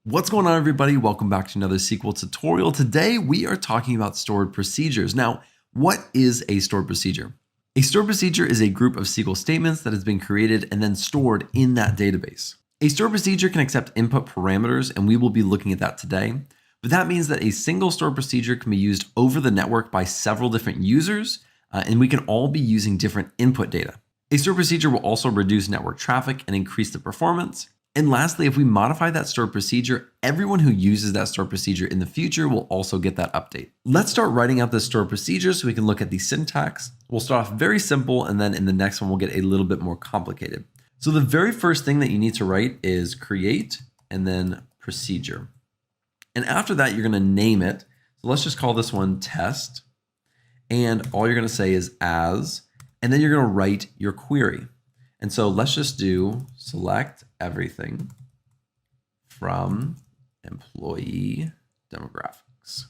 What's going on, everybody? Welcome back to another SQL tutorial. Today, we are talking about stored procedures. Now, what is a stored procedure? A stored procedure is a group of SQL statements that has been created and then stored in that database. A stored procedure can accept input parameters, and we will be looking at that today. But that means that a single stored procedure can be used over the network by several different users, and we can all be using different input data. A stored procedure will also reduce network traffic and increase the performance. And lastly, if we modify that stored procedure, everyone who uses that stored procedure in the future will also get that update. Let's start writing out this stored procedure so we can look at the syntax. We'll start off very simple, and then in the next one, we'll get a little bit more complicated. So the very first thing that you need to write is create and then procedure. And after that, you're going to name it. So let's just call this one test. And all you're going to say is as, and then you're going to write your query. And so let's just do select everything from employee demographics.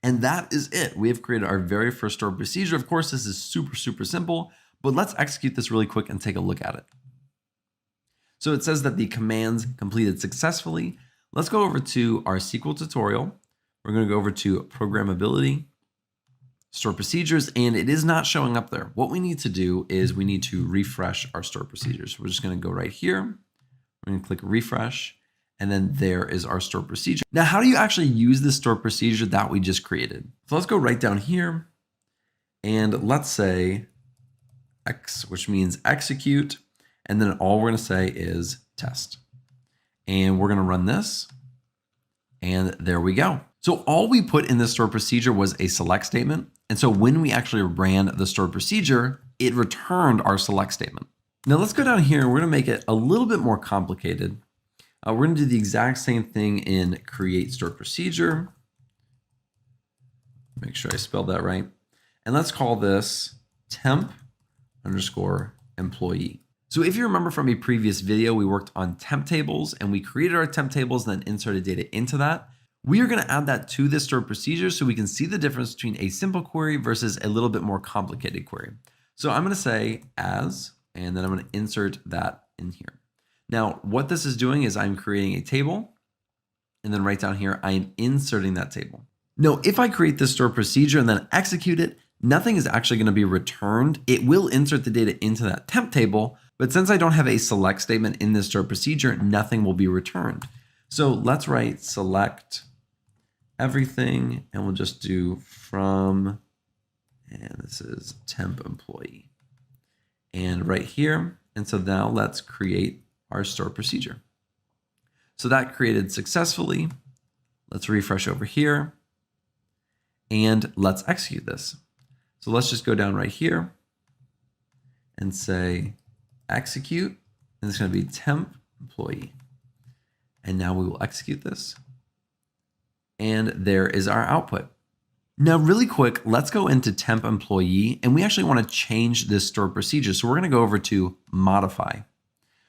And that is it. We have created our very first stored procedure. Of course, this is super simple, but let's execute this really quick and take a look at it. So it says that the commands completed successfully. Let's go over to our SQL tutorial. We're going to go over to programmability, stored procedures, and it is not showing up there. What we need to do is we need to refresh our stored procedures. We're just going to go right here. We're going to click refresh, and then there is our stored procedure. Now, how do you actually use this stored procedure that we just created? So let's go right down here, and let's say X, which means execute, and then all we're going to say is test. And we're going to run this, and there we go. So all we put in this stored procedure was a select statement. And so when we actually ran the stored procedure, it returned our select statement. Now let's go down here. We're going to make it a little bit more complicated. We're going to do the exact same thing in create stored procedure. Make sure I spelled that right. And let's call this temp underscore employee. So if you remember from a previous video, we worked on temp tables and we created our temp tables and then inserted data into that. We are going to add that to this stored procedure so we can see the difference between a simple query versus a little bit more complicated query. So I'm going to say as, and then I'm going to insert that in here. Now, what this is doing is I'm creating a table, and then right down here, I am inserting that table. Now, if I create this stored procedure and then execute it, nothing is actually going to be returned. It will insert the data into that temp table, but since I don't have a select statement in this stored procedure, nothing will be returned. So let's write select everything, and we'll just do from, and this is temp employee. And right here, and so now let's create our stored procedure. So that created successfully. Let's refresh over here, and let's execute this. So let's just go down right here and say execute, and it's going to be temp employee. And now we will execute this. And there is our output. Now, really quick, let's go into temp employee, and we actually want to change this stored procedure. So we're going to go over to modify.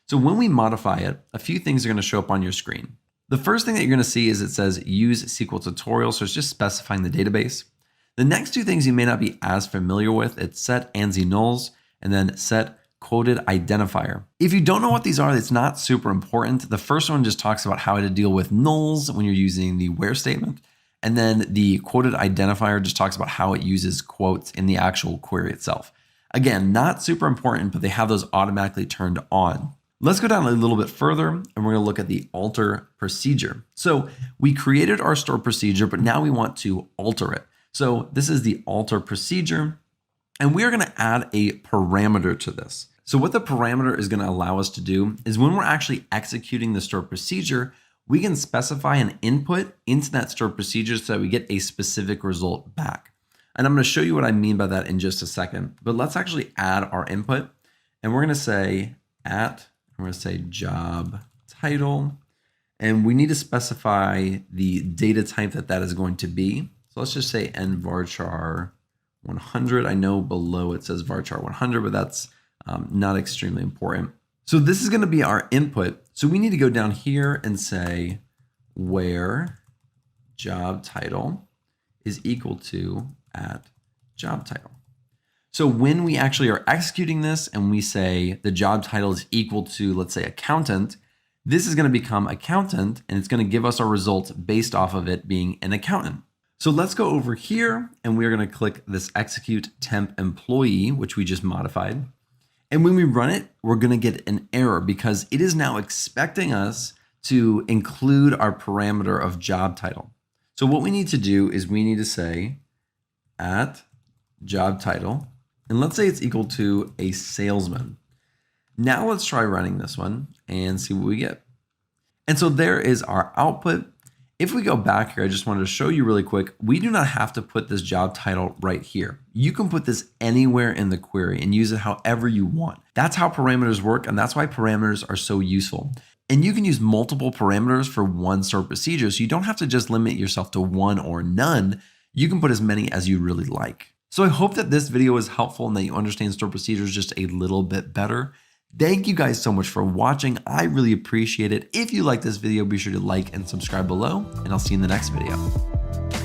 So when we modify it, a few things are going to show up on your screen. The first thing that you're going to see is it says use SQL tutorial. So it's just specifying the database. The next two things you may not be as familiar with, it's set ANSI nulls and then set quoted identifier. If you don't know what these are, it's not super important. The first one just talks about how to deal with nulls when you're using the where statement. And then the quoted identifier just talks about how it uses quotes in the actual query itself. Again, not super important, but they have those automatically turned on. Let's go down a little bit further, and we're going to look at the alter procedure. So we created our stored procedure, but now we want to alter it. So this is the alter procedure, and we are going to add a parameter to this. So what the parameter is going to allow us to do is when we're actually executing the stored procedure, we can specify an input into that stored procedure so that we get a specific result back. And I'm going to show you what I mean by that in just a second. But let's actually add our input, and we're going to say we're going to say job title, and we need to specify the data type that is going to be. So let's just say nvarchar 100. I know below it says varchar 100, but that's not extremely important. So this is going to be our input. So we need to go down here and say where job title is equal to @job title. So when we actually are executing this and we say the job title is equal to, let's say, accountant, This is going to become accountant, and it's going to give us our results based off of it being an accountant. So let's go over here, and we're going to click this execute temp employee, which we just modified. And when we run it, we're going to get an error because it is now expecting us to include our parameter of job title. So what we need to do is we need to say at job title, and let's say it's equal to a salesman. Now let's try running this one and see what we get. And so there is our output. If we go back here, I just wanted to show you really quick, we do not have to put this job title right here. You can put this anywhere in the query and use it however you want. That's how parameters work, and that's why parameters are so useful. And you can use multiple parameters for one stored procedure, so you don't have to just limit yourself to one or none. You can put as many as you really like. So I hope that this video was helpful and that you understand stored procedures just a little bit better. Thank you guys so much for watching. I really appreciate it. If you like this video, be sure to like and subscribe below, and I'll see you in the next video.